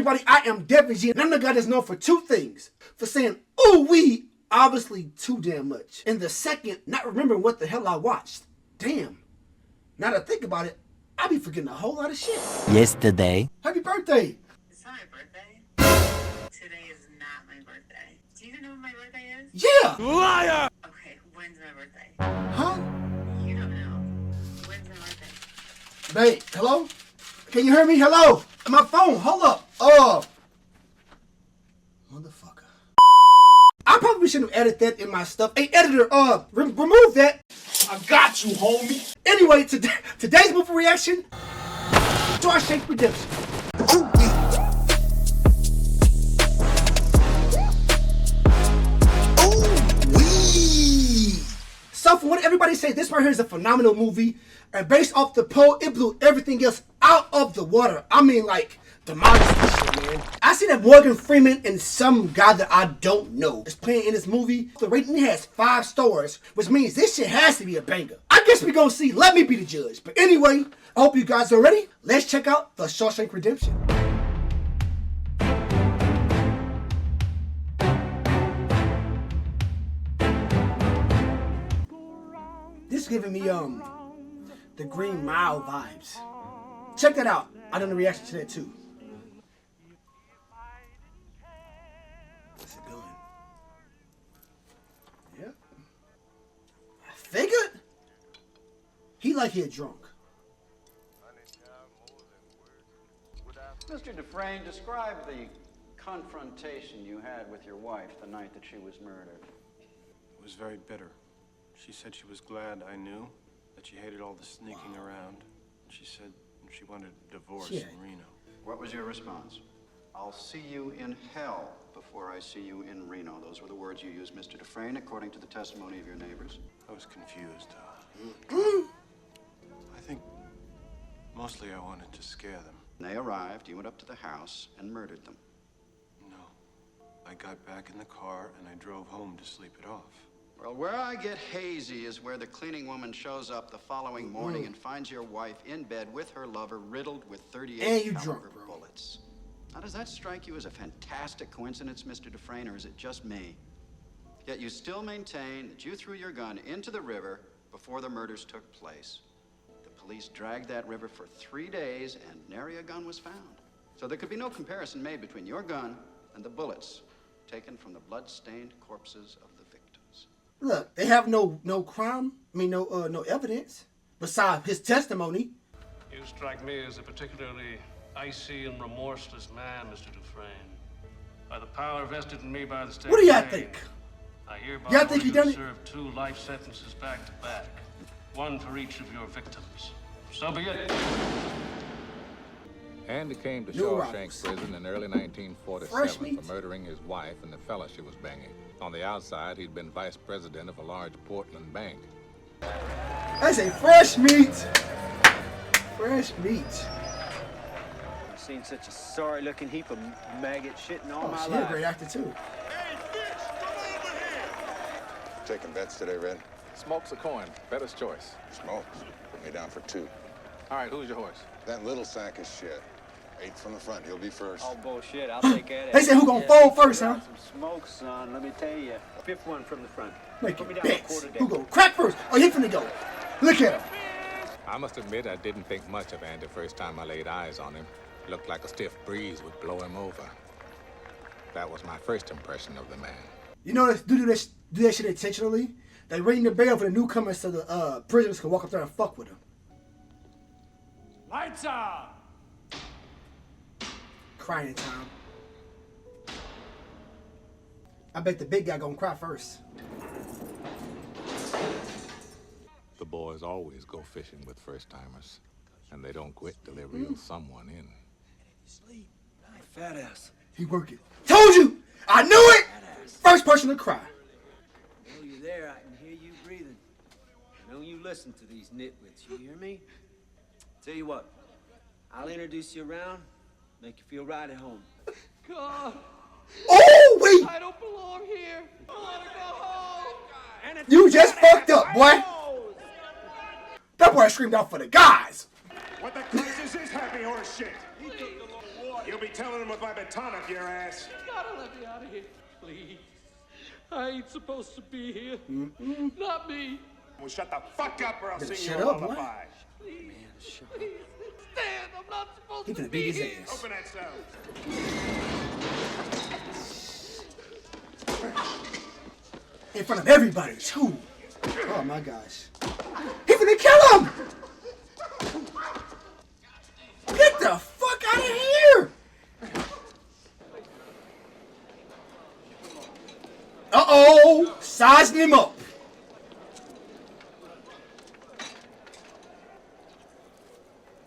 everybody? I am Devin G, and I'm the guy that's known for two things. For saying, ooh wee, obviously too damn much. And the second, not remembering what the hell I watched. Damn. Now that I think about it, I be forgetting a whole lot of shit. Yesterday. Happy birthday. It's not my birthday. Today is not my birthday. Do you even know when my birthday is? Yeah. Liar! Okay, when's my birthday? Huh? You don't know. When's my birthday? Babe, hello? Can you hear me? Hello? My phone, hold up. Motherfucker. I probably shouldn't have added that in my stuff. Hey, editor, remove that. I got you, homie. Anyway, today's movie reaction, Shawshank Redemption. So from what everybody says, this right here is a phenomenal movie. And based off the poll, it blew everything else out of the water. I mean, like, demolished this shit, man. I see that Morgan Freeman and some guy that I don't know is playing in this movie. The rating has 5 stars, which means this shit has to be a banger. I guess we gonna see. Let me be the judge. But anyway, I hope you guys are ready. Let's check out the Shawshank Redemption. This is giving me the Green Mile vibes. Check that out. I done a reaction to that too. What's it doing? Yep. I figured. He like he a drunk. Mr. Dufresne, describe the confrontation you had with your wife the night that she was murdered. It was very bitter. She said she was glad I knew, that she hated all the sneaking around. She said she wanted a divorce in Reno. What was your response? I'll see you in hell before I see you in Reno. Those were the words you used, Mr. Dufresne, according to the testimony of your neighbors. I was confused. I think mostly I wanted to scare them. When they arrived, you went up to the house and murdered them. No. I got back in the car and I drove home to sleep it off. Well, where I get hazy is where the cleaning woman shows up the following morning and finds your wife in bed with her lover riddled with 38 caliber bullets. Now, does that strike you as a fantastic coincidence, Mr. Dufresne, or is it just me? Yet you still maintain that you threw your gun into the river before the murders took place. The police dragged that river for 3 days and nary a gun was found. So there could be no comparison made between your gun and the bullets taken from the blood-stained corpses of the victims. Look, they have no crime. I mean, no evidence besides his testimony. You strike me as a particularly icy and remorseless man, Mr. Dufresne. By the power vested in me by the state. What do y'all think? I hereby Y'all think he done it? serve 2 life sentences back to back, 1 for each of your victims. So be it. Andy came to Shawshank Prison in early 1947 for murdering his wife and the fella she was banging. On the outside, he'd been vice president of a large Portland bank. I say fresh meat. Fresh meat. I've seen such a sorry-looking heap of maggot shit in all my life. He's a great actor, too. Hey, bitch, come over here! Taking bets today, Red? Smoke's a coin. Better's choice. Smokes. Put me down for 2. All right, who's your horse? That little sack is shit. 8 from the front. He'll be first. Oh, bullshit. I'll take that. They said who gonna fold first, huh? Some smoke, son. Let me tell you. 5th one from the front. Make Put me it down bets. a quarter Who gonna crack first? Oh, he finna go. Look at him. I must admit I didn't think much of Andy first time I laid eyes on him. Looked like a stiff breeze would blow him over. That was my first impression of the man. You know, do that shit intentionally. They ring the bell for the newcomers so the prisoners can walk up there and fuck with them. Lights out! Crying time. I bet the big guy gonna cry first. The boys always go fishing with first-timers, and they don't quit till they reel someone in. Sleep. Fat ass. He working. Told you! I knew it! First person to cry. While you're there, I can hear you breathing. Don't you listen to these nitwits, you hear me? Tell you what, I'll introduce you around, make you feel right at home. God. Oh, wait! I don't belong here. I want to go home. You just fucked up, boy. That boy screamed out for the guys. What the crisis is happy horse shit? He took a little water. You'll be telling him with my baton up your ass. You gotta let me out of here, please. I ain't supposed to be here. Not me. Well, shut the fuck up or I'll sing you shut a up, boy. lullaby. Please, Stan, I'm not supposed He to finna be beat his here. ass. Open that cell. In front of everybody, too. Oh my gosh. He finna kill him! Get the fuck out of here! Uh-oh! Sizing him up.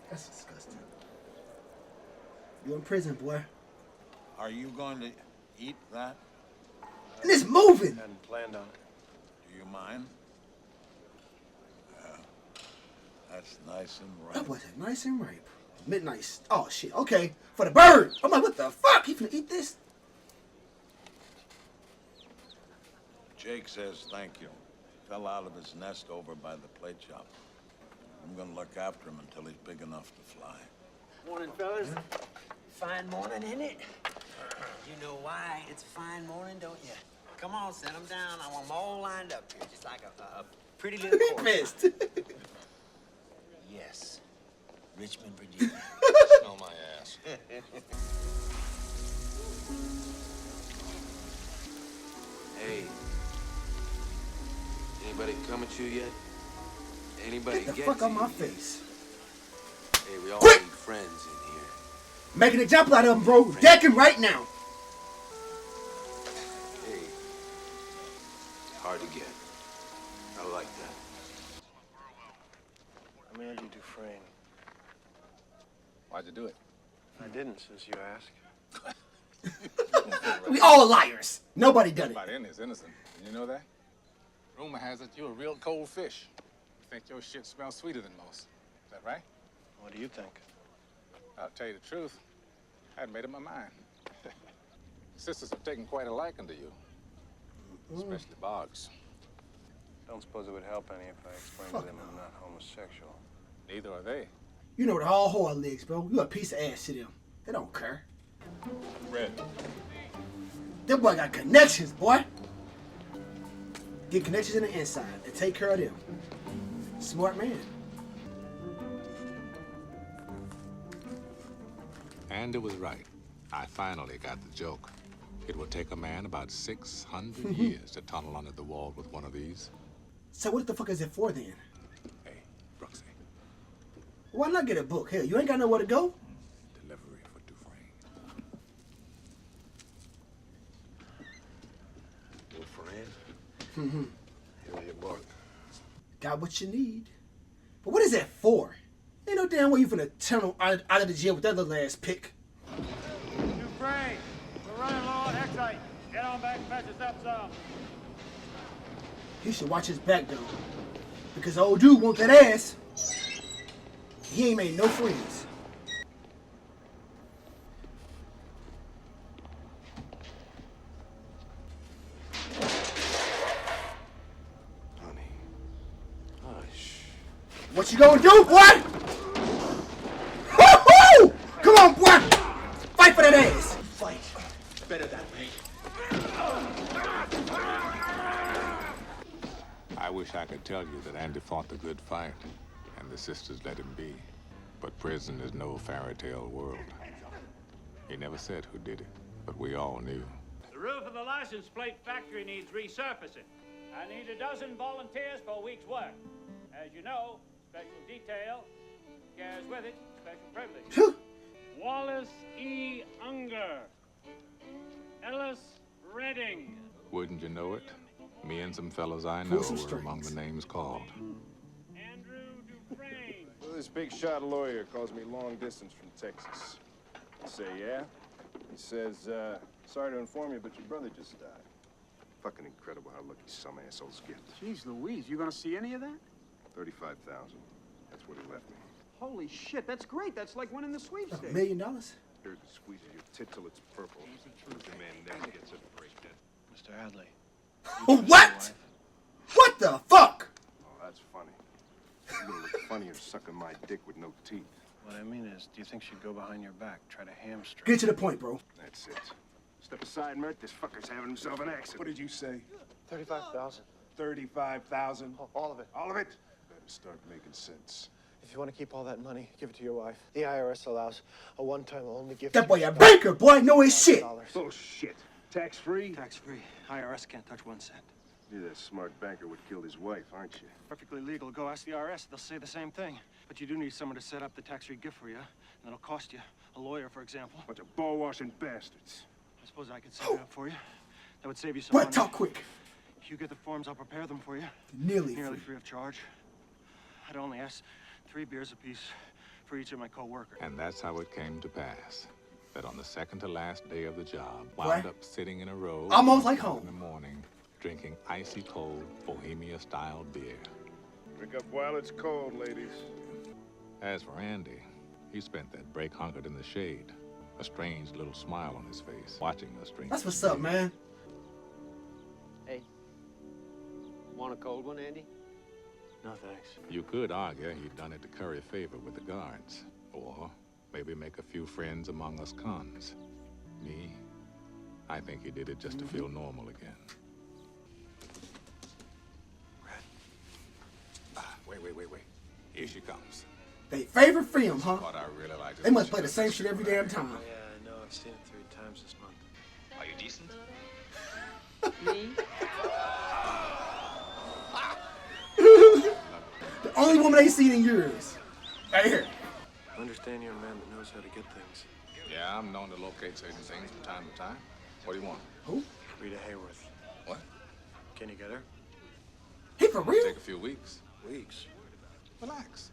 That's disgusting. You're in prison, boy. Are you going to eat that? And it's moving. Hadn't planned on it. Do you mind? Yeah. That's nice and That ripe. wasn't nice and ripe. Midnight. Oh shit. Okay. For the bird. I'm like, what the fuck? He finna eat this? Jake says thank you. Fell out of his nest over by the plate shop. I'm gonna look after him until he's big enough to fly. Morning, fellas. Fine morning, isn't it? You know why it's a fine morning, don't you? Come on, set them down. I want them all lined up here, just like a pretty little He chorus. pissed. Yes. Richmond, Virginia. Smell my ass. Hey. Anybody come at you yet? Anybody Get the get fuck to out my you? face. Hey, we all Quick! need friends in here. Making an example out of him, bro. Deck him right now. Hey. Hard to get. I like that. I'm Andy Dufresne. Why'd you do it? I didn't, since you asked. We all liars. Nobody done it. Everybody in is innocent. You know that? Rumor has it you're a real cold fish. You think your shit smells sweeter than most. Is that right? What do you think? I'll tell you the truth. I hadn't made up my mind. Sisters have taken quite a liking to you. Especially Boggs. Don't suppose it would help any if I explained to them I'm not homosexual. Neither are they. You know the whole whore legs, bro. You a piece of ass to them. They don't care. Red. Them boy got connections, boy. Get connections in the inside and take care of them. Smart man. And it was right. I finally got the joke. It would take a man about 600 years to tunnel under the wall with one of these. So what the fuck is it for then? Hey, Brooksy. Why not get a book? Hell, you ain't got nowhere to go. Delivery for Dufresne. Dufresne? Here's your book. Got what you need. But what is that for? Ain't no damn way you finna tunnel out of the jail with that little ass pick. Dufresne, we're running low on Hexite. Get on back and patch us up some. He should watch his back though. Because old dude want that ass. He ain't made no friends. Honey. Hush. What you gonna do, boy? Woo-hoo! Come on, boy! Fight for that ass! Fight. Better that way. I wish I could tell you that Andy fought the good fight, and the sisters let him be. But prison is no fairy tale world. He never said who did it, but we all knew. The roof of the license plate factory needs resurfacing. I need a dozen volunteers for a week's work. As you know, special detail carries with it special privilege. Wallace E. Unger. Ellis Redding. Wouldn't you know it? Me and some fellows I know some were among the strings. names called. Andrew Dufresne. Well, this big shot lawyer calls me long distance from Texas. I say, yeah? He says, sorry to inform you, but your brother just died. Fucking incredible how lucky some assholes get. Jeez Louise, you gonna see any of that? 35,000. That's what he left me. Holy shit, that's great. That's like winning the $1 sweepstakes. million? Here, it squeezes your tit till it's purple. The man never gets a break. Mr. Hadley. What? What the fuck? Oh, that's funny. You're gonna look funnier sucking my dick with no teeth. What I mean is, do you think she'd go behind your back, try to hamstring? Get to the point, bro. That's it. Step aside, Mert. This fucker's having himself an accident. What did you say? 35,000. 35,000? All of it. All of it? Better start making sense. If you want to keep all that money, give it to your wife. The IRS allows a one-time only gift. That boy a banker, boy. Know his shit. Bullshit. Tax-free? Tax-free. IRS can't touch 1 cent. You're that smart banker would kill his wife, aren't you? Perfectly legal. Go ask the IRS. They'll say the same thing. But you do need someone to set up the tax-free gift for you. And it'll cost you. A lawyer, for example. Bunch of ball-washing bastards. I suppose I could set it up for you. That would save you some money. What? Talk quick. If you get the forms, I'll prepare them for you. Nearly free of charge. I'd only ask 3 beers apiece for each of my co-workers. And that's how it came to pass. That on the second to last day of the job, wound up sitting in a row almost like home in the morning, drinking icy cold Bohemia-style beer. Drink up while it's cold, ladies. As for Andy, he spent that break hunkered in the shade, a strange little smile on his face, watching us drink. That's what's up, man. Hey, want a cold one, Andy? No, thanks. You could argue he'd done it to curry favor with the guards, or maybe make a few friends among us cons. Me, I think he did it just to feel normal again. Wait. Here she comes. They favorite film, huh? What I really like is They must play the same shit every damn time. Yeah, I know. I've seen it 3 times this month. Are you decent? Me? The only woman ain't seen in years. Right here. I understand you're a man that knows how to get things. Yeah, I'm known to locate certain things from time to time. What do you want? Who? Rita Hayworth. What? Can you get her? He for real? Take a few weeks. Weeks. Relax.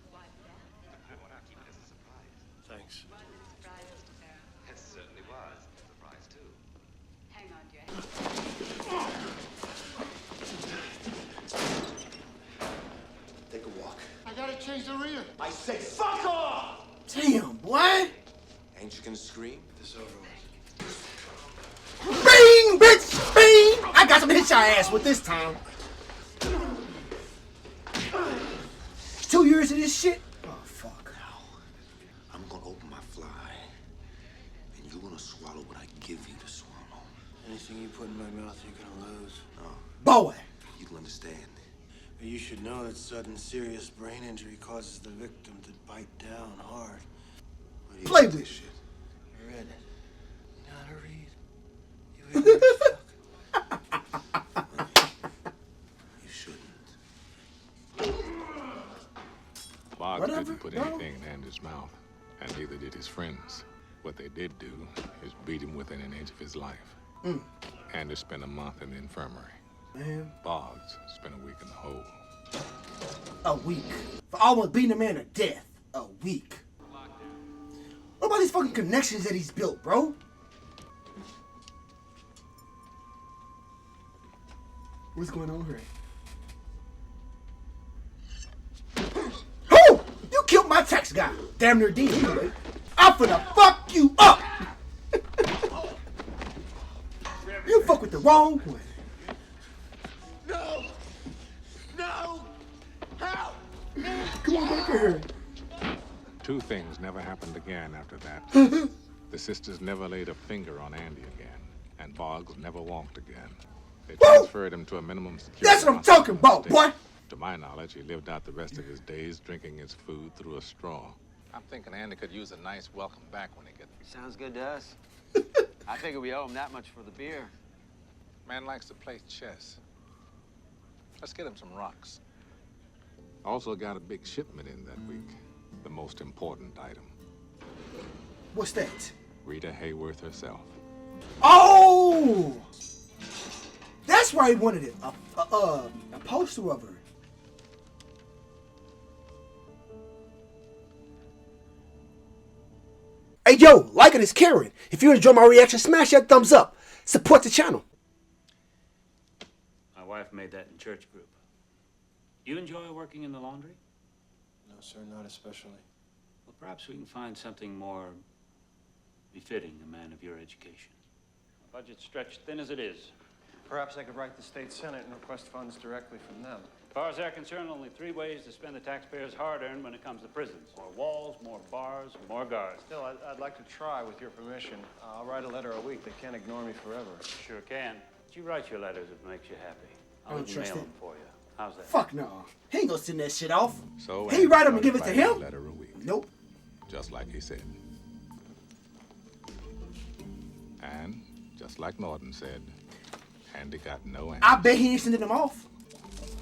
Thanks. It certainly was a surprise, too. Hang on to your Take a walk. I gotta change the rear. I say fuck off! Damn, boy. Ain't you gonna scream? This is over with. Bing, bitch, bing. I got some hit your ass with this time. 2 years of this shit? Oh, fuck. I'm gonna open my fly, and you're gonna swallow what I give you to swallow. Anything you put in my mouth, you're gonna lose. No. Boy. You'll understand. But you should know that sudden serious brain injury causes the victim to bite down hard. Play this shit. I read it. Not a read. You ignorant fuck. You shouldn't. Boggs Whatever, didn't put bro. anything in Andy's mouth, and neither did his friends. What they did do is beat him within an inch of his life. Andy spent a month in the infirmary. Man. Boggs spent a week in the hole. A week. For almost beating a man to death. A week. What about these fucking connections that he's built, bro? What's going on here? Who? You killed my tax guy. Damn near dead anyway. I'm finna fuck you up. You fuck with the wrong one. No! No! Help! Come on back here. 2 things never happened again after that. The sisters never laid a finger on Andy again, and Boggs never walked again. They transferred him to a minimum security. That's what I'm talking about, boy. To my knowledge, he lived out the rest of his days drinking his food through a straw. I'm thinking Andy could use a nice welcome back when he gets. Sounds good to us. I figure we owe him that much for the beer. Man likes to play chess. Let's get him some rocks. Also got a big shipment in that week. The most important item. What's that? Rita Hayworth herself. Oh! That's why he wanted it. A poster of her. Hey, yo, liking is caring. If you enjoy my reaction, smash that thumbs up. Support the channel. My wife made that in church group. You enjoy working in the laundry? No, sir, not especially. Well, perhaps we can find something more befitting a man of your education. My budget's stretched thin as it is. Perhaps I could write the state senate and request funds directly from them. As far as they're concerned, only 3 ways to spend the taxpayers' hard-earned when it comes to prisons. More walls, more bars, more guards. Still, I'd like to try, with your permission. I'll write a letter a week. They can't ignore me forever. Sure can. But you write your letters if it makes you happy. I don't even trust mail it. them for you. How's that? Fuck no. He ain't gonna send that shit off. So He write him and give it to Andy him? a letter a week, Nope. just like he said. And just like Norton said, Andy got no answer. I bet he ain't sending them off.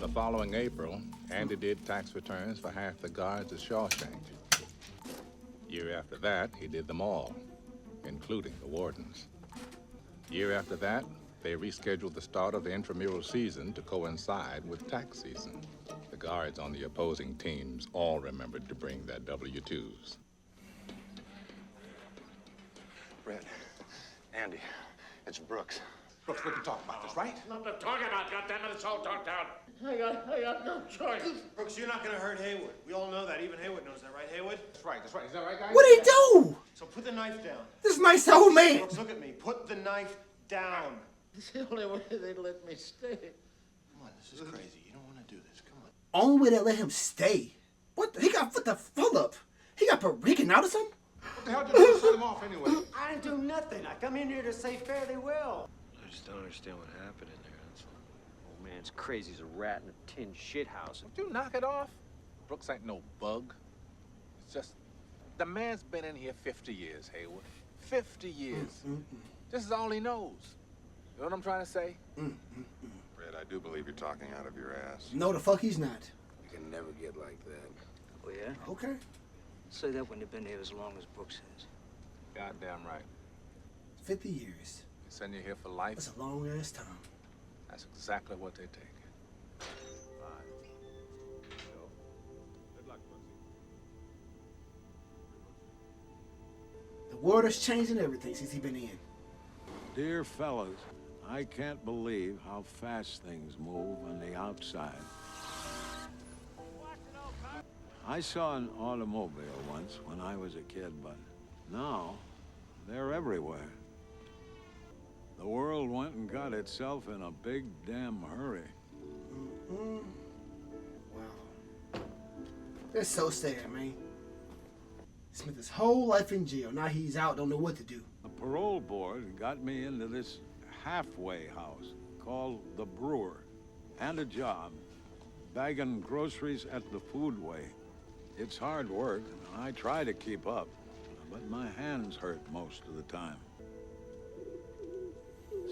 The following April, Andy did tax returns for half the guards at Shawshank. Year after that, he did them all, including the wardens. Year after that, they rescheduled the start of the intramural season to coincide with tax season. The guards on the opposing teams all remembered to bring their W-2s. Red, Andy, it's Brooks. Brooks, we can talk about this, right? Nothing to talk about, goddammit, it's all talked out. I got no choice. Brooks, you're not gonna hurt Haywood. We all know that. Even Haywood knows that, right, Haywood? That's right. Is that right, guys? What'd he do? So put the knife down. This is my old man. Brooks, look at me. Put the knife down. It's the only way they let me stay. Come on, this is crazy. You don't want to do this. Come on. Only way they let him stay. What? He got what the full up? He got Puerto Rican out or something? What the hell did you do to set him off anyway? I didn't do nothing. I come in here to say fairly well. I just don't understand what happened in there, that's all. Old man's crazy as a rat in a tin shithouse. Would you knock it off? Brooks ain't no bug. It's just, the man's been in here 50 years, Haywood. 50 years. This is all he knows. You know what I'm trying to say? Red, I do believe you're talking out of your ass. No, the fuck he's not. You can never get like that. Oh, yeah? Okay. Say that when you've been here as long as Brooks has. Goddamn right. 50 years. They send you here for life. That's a long ass time. That's exactly what they take. Good luck, Brooksy. The world has changed and everything since he been in. Dear fellas, I can't believe how fast things move on the outside. I saw an automobile once when I was a kid, but now they're everywhere. The world went and got itself in a big damn hurry. Wow. That's so sad, man. Spent his whole life in jail. Now he's out, don't know what to do. The parole board got me into this halfway house called the Brewer, and a job bagging groceries at the foodway. It's hard work, and I try to keep up, but my hands hurt most of the time.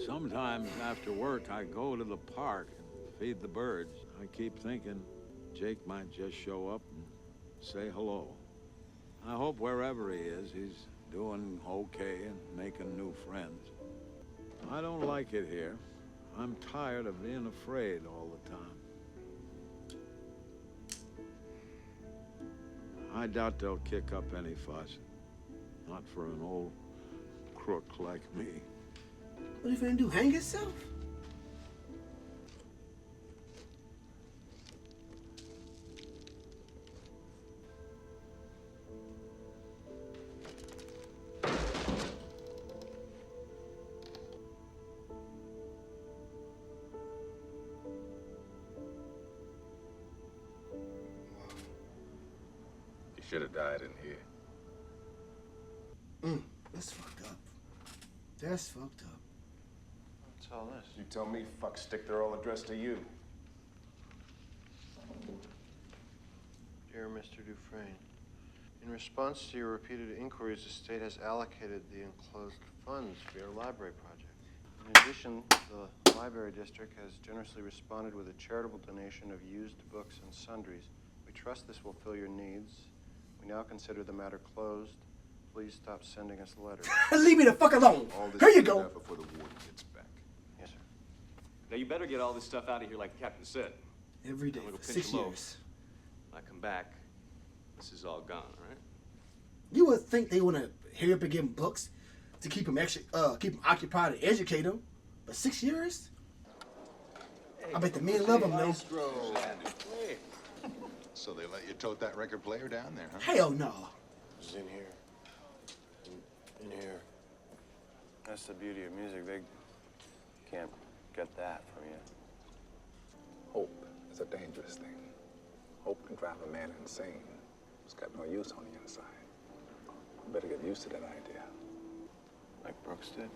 Sometimes after work, I go to the park and feed the birds. I keep thinking Jake might just show up and say hello. I hope wherever he is, he's doing okay and making new friends. I don't like it here. I'm tired of being afraid all the time. I doubt they'll kick up any fuss. Not for an old crook like me. What are you finna do, hang yourself? You should have died in here. That's fucked up. That's fucked up. What's all this? You tell me, fuck stick, they're all addressed to you. Dear Mr. Dufresne, in response to your repeated inquiries, the state has allocated the enclosed funds for your library project. In addition, the library district has generously responded with a charitable donation of used books and sundries. We trust this will fill your needs. We now consider the matter closed. Please stop sending us letters. Leave me the fuck alone. All this Here you cleaned go. up before the warden gets back. Yes, sir. Now, you better get all this stuff out of here like the captain said. Every day I'm gonna for go pinch 6 a loaf. years. When I come back, this is all gone, all right? You would think they want to hurry up and give him books to keep him occupied and educate him. But 6 years? I bet the men love him though. So they let you tote that record player down there, huh? Hell no. It's in here. In here. That's the beauty of music. They can't get that from you. Hope is a dangerous thing. Hope can drive a man insane. It's got no use on the inside. You better get used to that idea. Like Brooks did.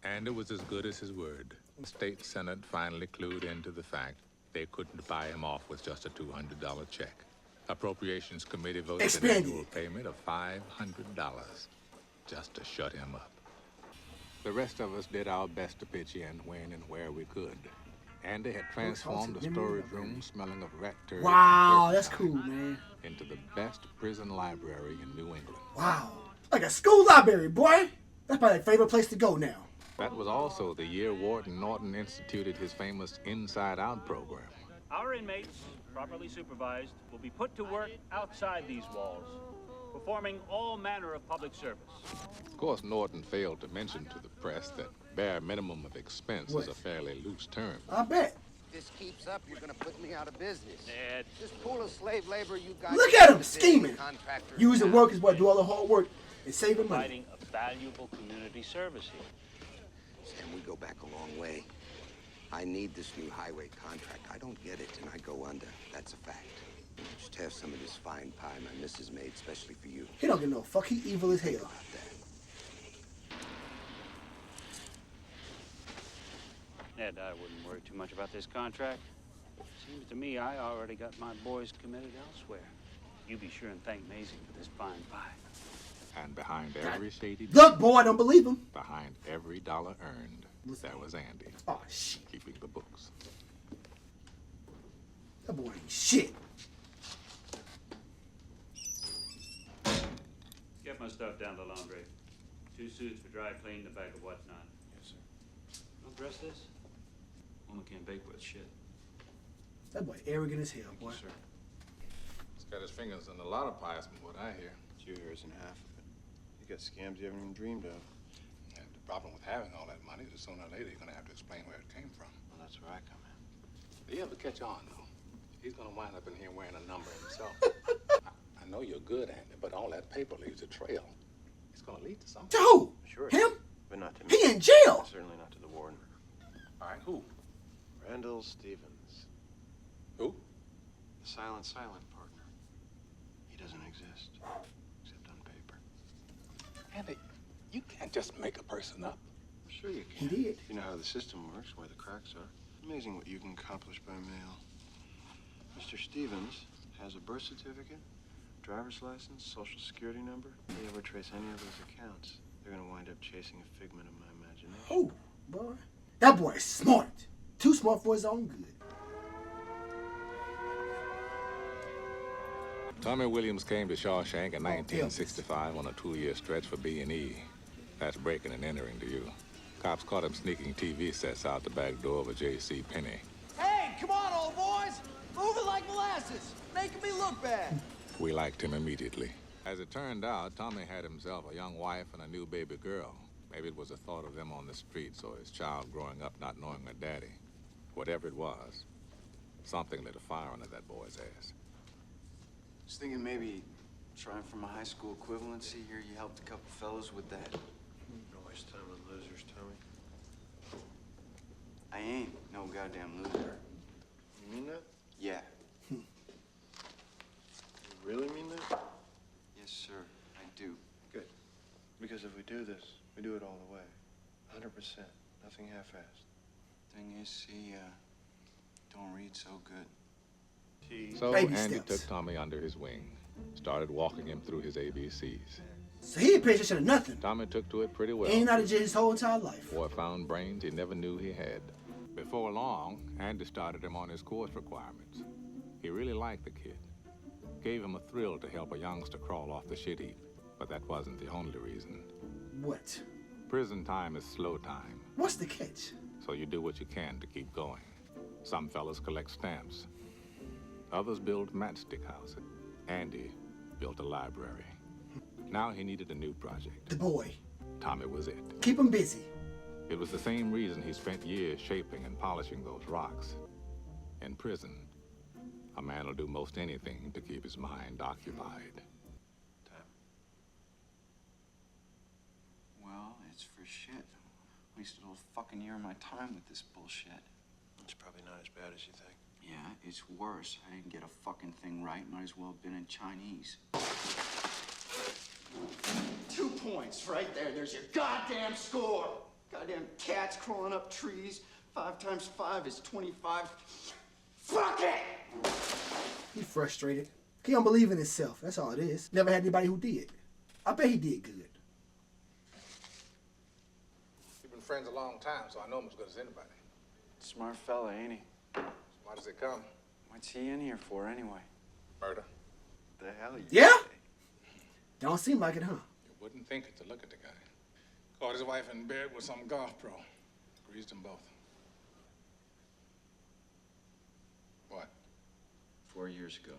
And it was as good as his word. The state senate finally clued into the fact they couldn't buy him off with just a $200 check. Appropriations Committee voted an annual payment of $500 just to shut him up. The rest of us did our best to pitch in when and where we could. Andy had transformed the storage room smelling of rat turd. Wow, that's cool, man. Into the best prison library in New England. Wow. Like a school library, boy. That's my favorite place to go now. That was also the year Warden Norton instituted his famous Inside Out program. Our inmates, properly supervised, will be put to work outside these walls, performing all manner of public service. Of course, Norton failed to mention to the press that bare minimum of expense is a fairly loose term. I bet. If this keeps up, you're gonna put me out of business. Ned. This pool of slave labor you guys... Look at him scheming. Using workers, boy, do all the hard work and saving money. Providing a valuable community service here. Sam, we go back a long way. I need this new highway contract. I don't get it, and I go under. That's a fact. Just have some of this fine pie my missus made specially for you. He don't give no fuck. He evil as hell. Ned, I wouldn't worry too much about this contract. Seems to me I already got my boys committed elsewhere. You be sure and thank Maisie for this fine pie. And behind every shady... Look, boy, I don't believe him. Behind every dollar earned, there was Andy. Oh, shit. Keeping the books. That boy ain't shit. Get my stuff down to the laundry. 2 suits for dry clean, the bag of whatnot. Yes, sir. Don't dress this? Woman can't bake with shit. That boy arrogant as hell, boy. Yes, sir. He's got his fingers in a lot of pies from what I hear. 2 years and half of it. You got scams you haven't even dreamed of. And the problem with having all that money is sooner or later you're going to have to explain where it came from. Well, that's where I come in. Do you ever catch on, though? He's going to wind up in here wearing a number himself. I know you're good, Andy, but all that paper leaves a trail. It's going to lead to something. To who? Sure. Him? But not to me. He in jail. Certainly not to the warden. All right, who? Randall Stevens. Who? The silent partner. He doesn't exist. Except on paper. Andy, you can't just make a person up. Sure you He can. did. You know how the system works, where the cracks are. Amazing what you can accomplish by mail. Mr. Stevens has a birth certificate, driver's license, social security number. If they ever trace any of those accounts, they're gonna wind up chasing a figment of my imagination. Oh, boy. That boy is smart. Too smart for his own good. Tommy Williams came to Shawshank in 1965 on a 2-year stretch for B&E. That's breaking and entering to you. Cops caught him sneaking TV sets out the back door of a J.C. Penney. Hey, come on, old boys! Move it like molasses! Making me look bad! We liked him immediately. As it turned out, Tommy had himself a young wife and a new baby girl. Maybe it was the thought of them on the streets or his child growing up not knowing her daddy. Whatever it was, something lit a fire under that boy's ass. I was thinking maybe trying for my high school equivalency here. You helped a couple fellows with that. Don't waste time on losers, Tommy. I ain't no goddamn loser. You mean that? Yeah. You really mean that? Yes, sir. I do. Good. Because if we do this, we do it all the way. 100%. Nothing half-assed. Thing is, see, don't read so good. So Andy took Tommy under his wing, started walking him through his ABCs. So he ain't paying attention to nothing. Tommy took to it pretty well. Ain't out of jail his whole entire life. Boy found brains he never knew he had. Before long, Andy started him on his course requirements. He really liked the kid. Gave him a thrill to help a youngster crawl off the shit heap. But that wasn't the only reason. What? Prison time is slow time. What's the catch? So you do what you can to keep going. Some fellas collect stamps. Others build matchstick houses. Andy built a library. Now he needed a new project. The boy. Tommy was it. Keep him busy. It was the same reason he spent years shaping and polishing those rocks. In prison, a man will do most anything to keep his mind occupied. Well, it's for shit. Wasted a whole fucking year of my time with this bullshit. It's probably not as bad as you think. Yeah, it's worse. I didn't get a fucking thing right. Might as well have been in Chinese. 2 points right there. There's your goddamn score. Goddamn cats crawling up trees. 5 times 5 is 25. Fuck it! He's frustrated. He don't believe in himself. That's all it is. Never had anybody who did. I bet he did good. We've been friends a long time, so I know him as good as anybody. Smart fella, ain't he? Smart as they come. What's he in here for, anyway? Murder. The hell you Yeah? say? Don't seem like it, huh? You wouldn't think it to look at the guy. Caught his wife in bed with some golf pro. Greased them both. What? 4 years ago,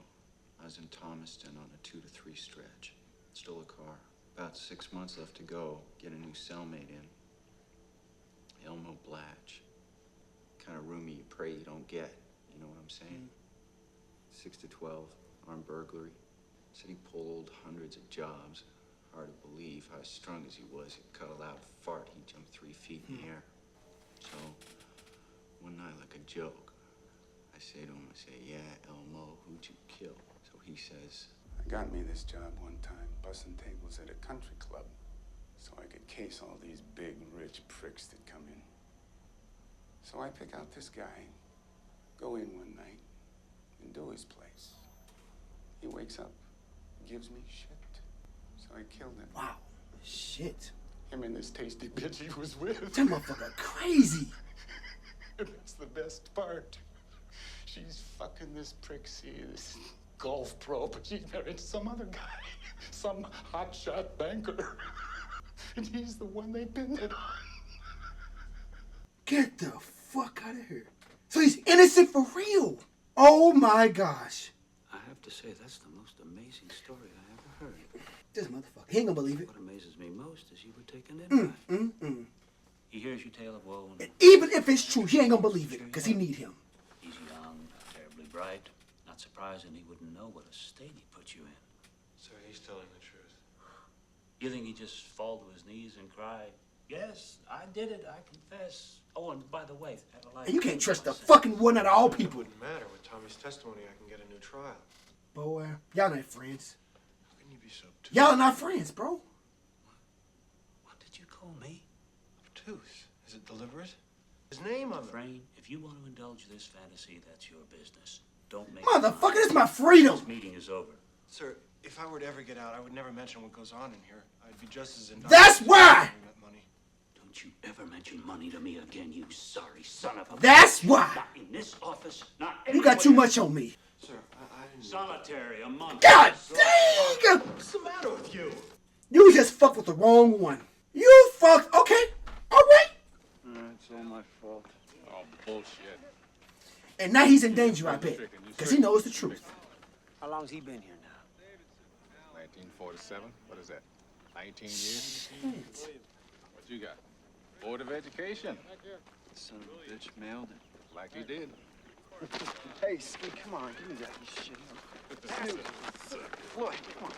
I was in Thomaston on a 2 to 3 stretch. Stole a car. About 6 months left to go. Get a new cellmate in. Elmo Blatch. Kind of roomie you pray you don't get. You know what I'm saying? 6 to 12, armed burglary. Said he pulled hundreds of jobs. Hard to believe how strung as he was. He'd cut a loud fart. He'd jump 3 feet in the air. So, one night, like a joke, I say to him, yeah, Elmo, who'd you kill? So he says, I got me this job one time, bussing tables at a country club, so I could case all these big, rich pricks that come in. So I pick out this guy, go in one night, and do his place. He wakes up, gives me shit. So I killed him. Wow. Shit. Him and this tasty bitch he was with. That motherfucker crazy. And that's the best part. She's fucking this prick, see, this golf pro, but she's married to some other guy. Some hotshot banker. And he's the one they pinned it on. Get the fuck out of here. So he's innocent for real. Oh my gosh. I have to say, that's the most amazing story I ever heard. This motherfucker, he ain't gonna believe it. What amazes me most is you were taken in by it. He hears your tale of woe and Even if it's true, he ain't gonna believe it, because he need him. he's young, not terribly bright. Not surprising he wouldn't know what a state he put you in. So he's telling the truth. You think he'd just fall to his knees and cry, yes, I did it, I confess. Oh, and by the way, have a life. And you can't trust the fucking one out of all people. Wouldn't matter. With Tommy's testimony, I can get a new trial. Boy, y'all not friends. How can you be so obtuse? Y'all are not friends, bro. What did you call me? Obtuse? Is it deliberate? His name on it. Frain, if you want to indulge this fantasy, that's your business. Don't make Motherfucker, this is my freedom. This meeting is over. Sir, if I were to ever get out, I would never mention what goes on in here. I'd be just as indicted. That's why. Don't you ever mention money to me again, you sorry son of a... That's why. Not in this office, not You got too much on me. Sir, I didn't... Solitary, a month. God dang! What's the matter with you? You just fucked with the wrong one. You fucked. Okay. All right. It's all my fault. Oh, bullshit. And now he's in danger, I bet. Because he knows the truth. How long's he been here now? 1947. What is that? 19 years? What you got? Board of Education. Son of a bitch mailed it. Like you did. Hey, Ski, come on, give me that shit. Look, come on.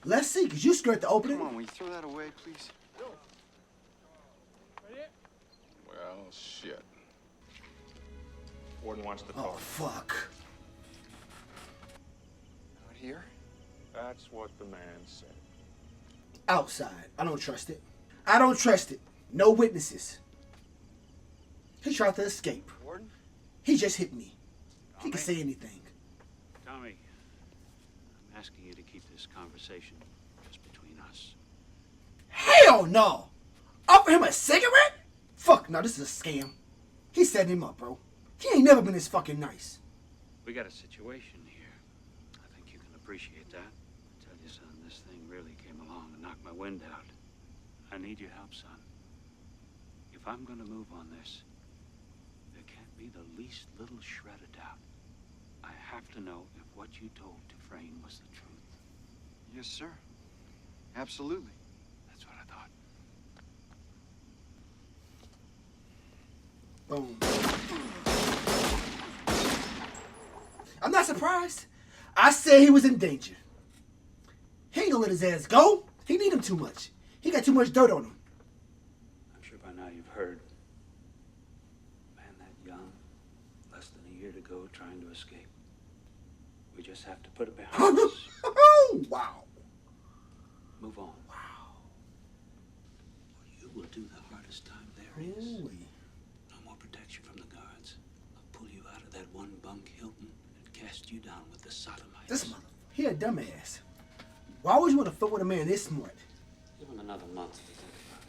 Let's see, because you scared to open it. Come on, will you throw that away, please? Well, shit. Warden wants the Oh, call. fuck. Out here? That's what the man said. Outside. I don't trust it. I don't trust it. No witnesses. He tried to escape. Warden? He just hit me. He can say anything. Tommy, I'm asking you to keep this conversation just between us. Hell no! Offer him a cigarette? Fuck no, this is a scam. He set him up, bro. He ain't never been this fucking nice. We got a situation here. I think you can appreciate that. I tell you, son, this thing really came along and knocked my wind out. I need your help, son. If I'm gonna move on this, there can't be the least little shred of doubt. I have to know if what you told Dufresne was the truth. Yes, sir. Absolutely. That's what I thought. Boom. I'm not surprised. I said he was in danger. He ain't gonna let his ass go. He need him too much. He got too much dirt on him. I'm sure by now you've heard. Man, that young, less than a year to go, trying to escape. We just have to put it behind us. Wow. Move on. Wow. You will do the hardest time there is. Holy. No more protection from the guards. I'll pull you out of that one bunk Hilton and cast you down with the sodomites. This mother, he a dumbass. Why would you want to fuck with a man this smart? Give him another month to think about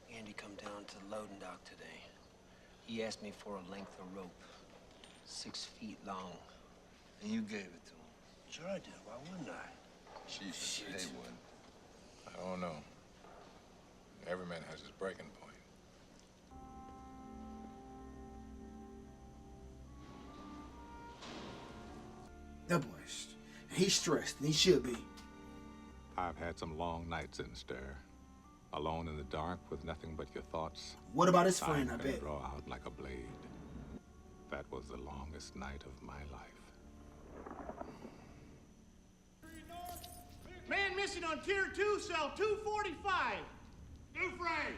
it. Andy come down to the loading dock today. He asked me for a length of rope, 6 feet long. And you gave it to him. Sure I did. Why wouldn't I? Jesus, Haywood. I don't know. Every man has his breaking point. That boy's, he's stressed, and he should be. I've had some long nights in stir. Alone in the dark with nothing but your thoughts. What about his friend, Time I can bet? draw out like a blade. That was the longest night of my life. Man missing on Tier 2, cell 245. Dufresne!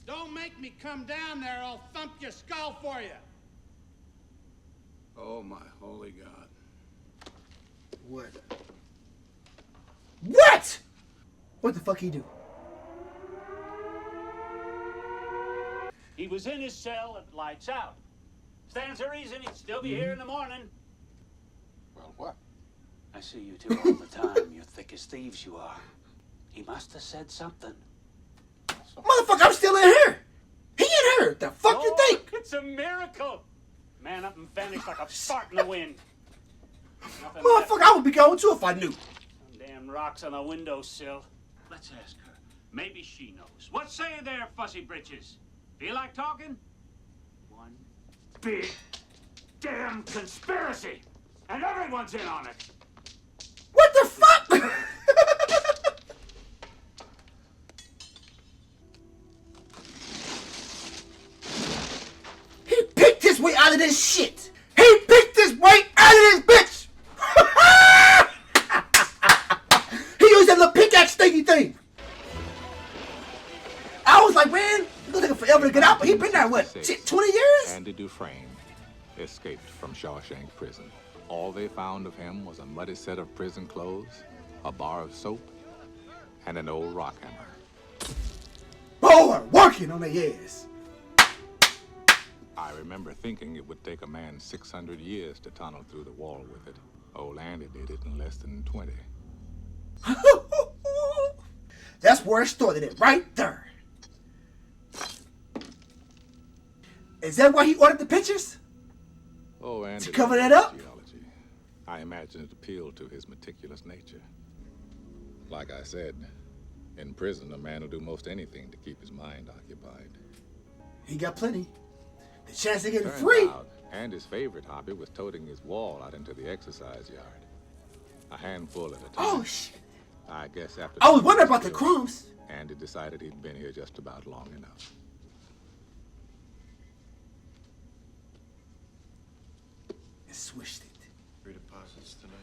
Don't make me come down there, I'll thump your skull for you. Oh, my holy God. What? What? What the fuck he do? He was in his cell at lights out. Stands to reason he'd still be here in the morning. Well, what? I see you two all the time. You're thick as thieves, you are. He must have said something. Motherfucker, I'm still in here. He in here. The fuck you think? It's a miracle. Man up and vanished like a fart in the wind. Nothing Motherfucker, I would be going too if I knew. Some damn rocks on the windowsill. Let's ask her. Maybe she knows. What say you there, fussy britches? Feel like talking? One big damn conspiracy. And everyone's in on it. What the fuck? He picked his way out of this shit. He picked his way out of this bitch. He used that little pickaxe thingy thing. I was like, man, it's gonna take him forever to get out, but he been there, what, shit, 20 years? Andy Dufresne escaped from Shawshank Prison. All they found of him was a muddy set of prison clothes, a bar of soap, and an old rock hammer. Boy, working on their ass. I remember thinking it would take a man 600 years to tunnel through the wall with it. Old Andy did it in less than 20. That's where it started at, right there. Is that why he ordered the pictures? Oh, Andy. To cover that up? Geology. I imagine it appealed to his meticulous nature. Like I said, in prison, a man will do most anything to keep his mind occupied. He got plenty. The chance of getting Turns free. out, Andy's favorite hobby was toting his wall out into the exercise yard. A handful at a time. Oh, shit. I guess after... I was wondering about the crumbs. Andy decided he'd been here just about long enough. And swished it. 3 deposits tonight.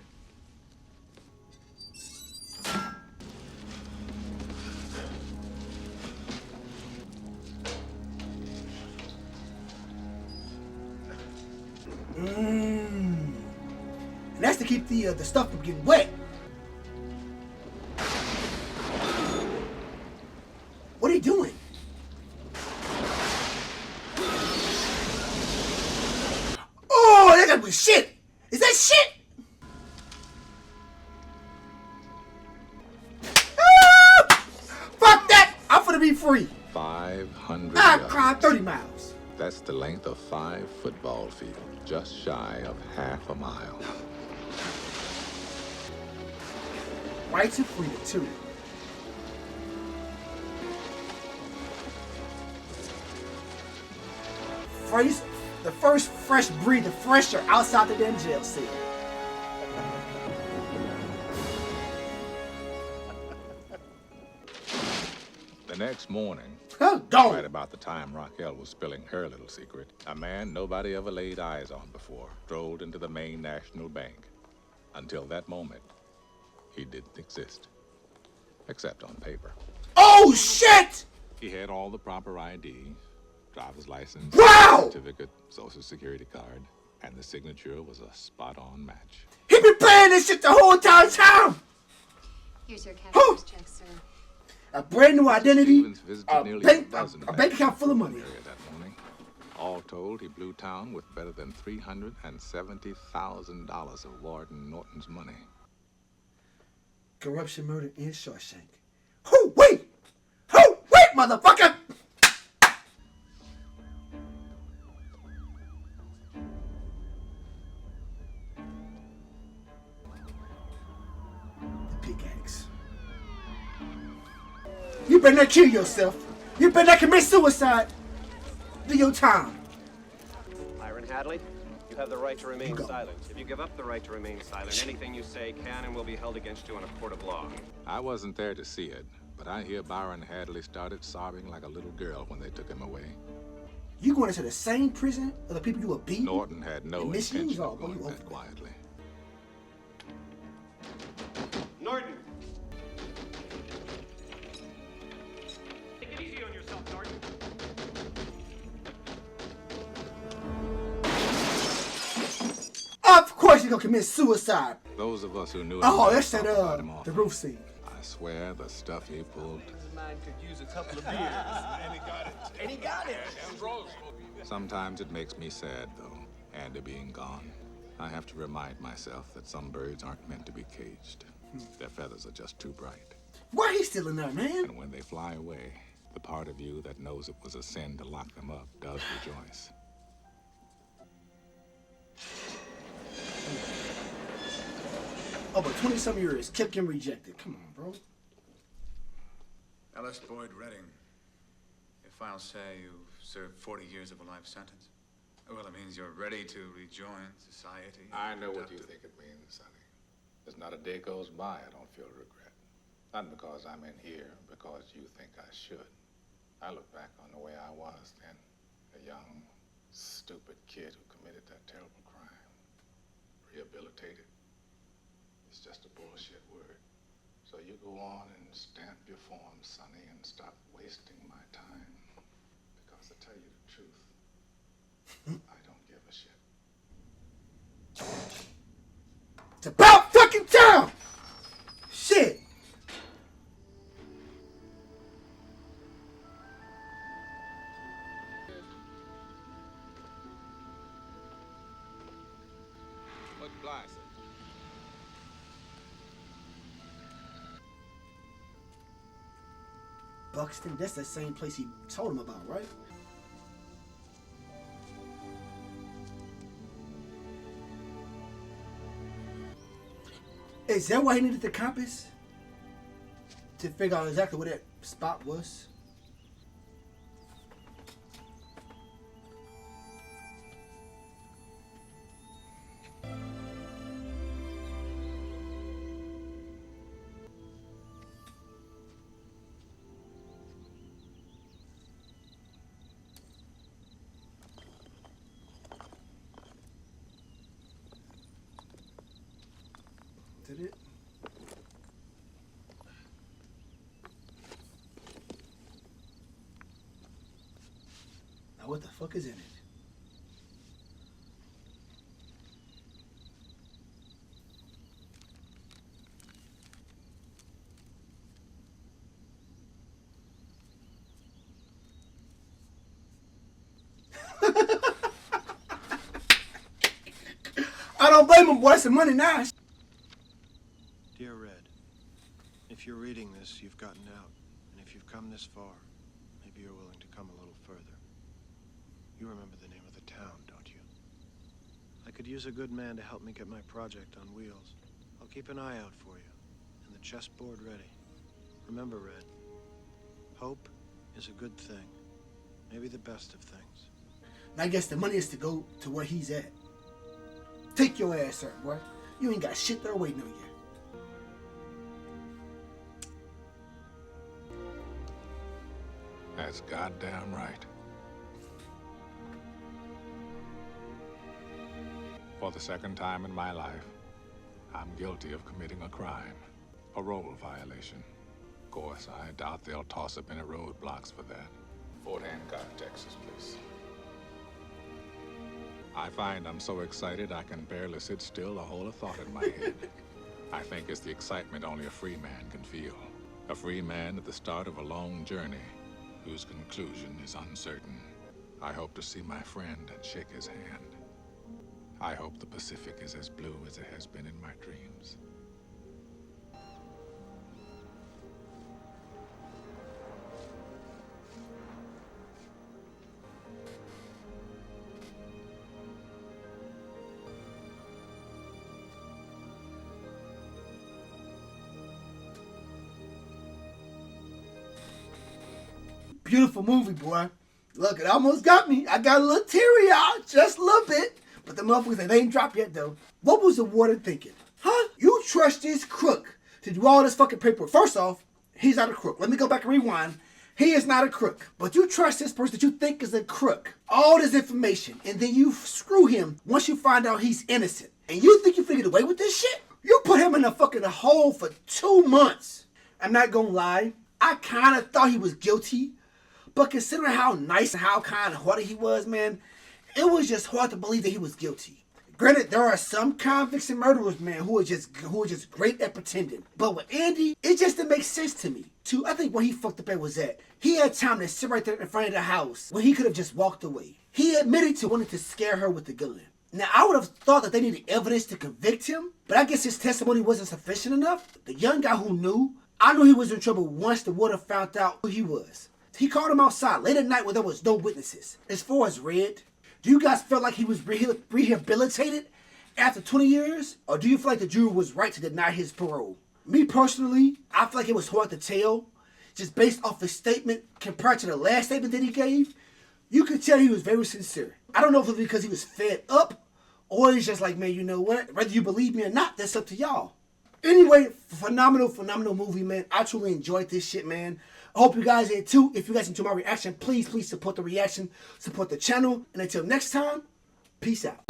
And that's to keep the stuff from getting wet. What are you doing? Oh, that gotta be shit. Is that shit? Ah! Fuck that. I'm gonna be free. 500 I yards. cried 30 miles. That's the length of 5 football fields, just shy of half a mile. Right to freedom, too. The first fresh breather, fresher outside the damn jail cell. The next morning, gone. right about the time Raquel was spilling her little secret, a man nobody ever laid eyes on before strolled into the Maine National Bank. Until that moment, he didn't exist, except on paper. Oh shit! He had all the proper ID, driver's license, Wow! certificate, social security card, and the signature was a spot-on match. He been playing this shit the whole entire time! Here's your cashier's check, sir. A brand new identity, a bank account full of money. That morning. All told, he blew town with better than $370,000 of Warden Norton's money. Corruption, murder, and Shawshank. Who-wee! Who-wee, motherfucker! The pickaxe. You better not kill yourself. You better not commit suicide. Do your time. Byron Hadley, you have the right to remain silent. If you give up the right to remain silent, anything you say can and will be held against you in a court of law. I wasn't there to see it, but I hear Byron Hadley started sobbing like a little girl when they took him away. You going into the same prison of the people you were beating? Norton had no intention of going that quietly. Norton! Take it easy on yourself, Norton. Of course you're gonna commit suicide. Those of us who knew him. Oh, that's that the roof scene. I swear the stuff he pulled. Man could use a couple of beers. And he got it. And he got it. Sometimes it makes me sad, though, Andy being gone. I have to remind myself that some birds aren't meant to be caged. Their feathers are just too bright. Why he still in there, man? And when they fly away, the part of you that knows it was a sin to lock them up does rejoice. Over 20-some years, kept getting rejected. Come on, bro. Ellis Boyd Redding. Your files say you've served 40 years of a life sentence. Well, it means you're ready to rejoin society. I know what you think it means, Sonny. There's not a day goes by I don't feel regret. Not because I'm in here, because you think I should. I look back on the way I was then, a young, stupid kid who committed that terrible crime. Rehabilitated. It's just a bullshit word. So you go on and stamp your form, Sonny, and stop wasting my time. Because to tell you the truth, I don't give a shit. It's about fucking time! Shit! What flies it? Buxton, that's the same place he told him about, right? Is that why he needed the compass? To figure out exactly where that spot was? Did it? Now what the fuck is in it? I don't blame him, boy. It's some money now. Dear Red, if you're reading this, you've gotten out. And if you've come this far, maybe you're willing to come a little further. You remember the name of the town, don't you? I could use a good man to help me get my project on wheels. I'll keep an eye out for you, and the chessboard ready. Remember, Red, hope is a good thing. Maybe the best of things. I guess the money is to go to where he's at. Take your ass up, boy. You ain't got shit there waiting on you. That's goddamn right. For the second time in my life, I'm guilty of committing a crime, a parole violation. course, I doubt they'll toss up any roadblocks for that. Fort Hancock, Texas, please. I find I'm so excited I can barely sit still or hold a thought in my head. I think it's the excitement only a free man can feel. A free man at the start of a long journey whose conclusion is uncertain. I hope to see my friend and shake his hand. I hope the Pacific is as blue as it has been in my dreams. Beautiful movie, boy. Look, it almost got me. I got a little teary out, just a little bit. But the motherfuckers, they ain't dropped yet, though. What was the warden thinking? Huh? You trust this crook to do all this fucking paperwork. First off, he's not a crook. Let me go back and rewind. He is not a crook. But you trust this person that you think is a crook. All this information. And then you screw him once you find out he's innocent. And you think you figured away with this shit? You put him in a fucking hole for 2 months. I'm not gonna lie. I kind of thought he was guilty. But considering how nice and how kind-hearted he was, man, it was just hard to believe that he was guilty. Granted, there are some convicts and murderers, man, who are just great at pretending. But with Andy, it just didn't make sense to me. I think where he fucked up at was that he had time to sit right there in front of the house when he could have just walked away. He admitted to wanting to scare her with the gun. Now, I would have thought that they needed evidence to convict him, but I guess his testimony wasn't sufficient enough. The young guy who knew, I knew he was in trouble once the warden found out who he was. He called him outside late at night when there was no witnesses. As far as Red, do you guys feel like he was rehabilitated after 20 years? Or do you feel like the jury was right to deny his parole? Me personally, I feel like it was hard to tell. Just based off his statement compared to the last statement that he gave, you could tell he was very sincere. I don't know if it's because he was fed up or he's just like, man, you know what? Whether you believe me or not, that's up to y'all. Anyway, phenomenal movie, man. I truly enjoyed this shit, man. I hope you guys did too. If you guys enjoyed my reaction, please support the reaction, support the channel. And until next time, peace out.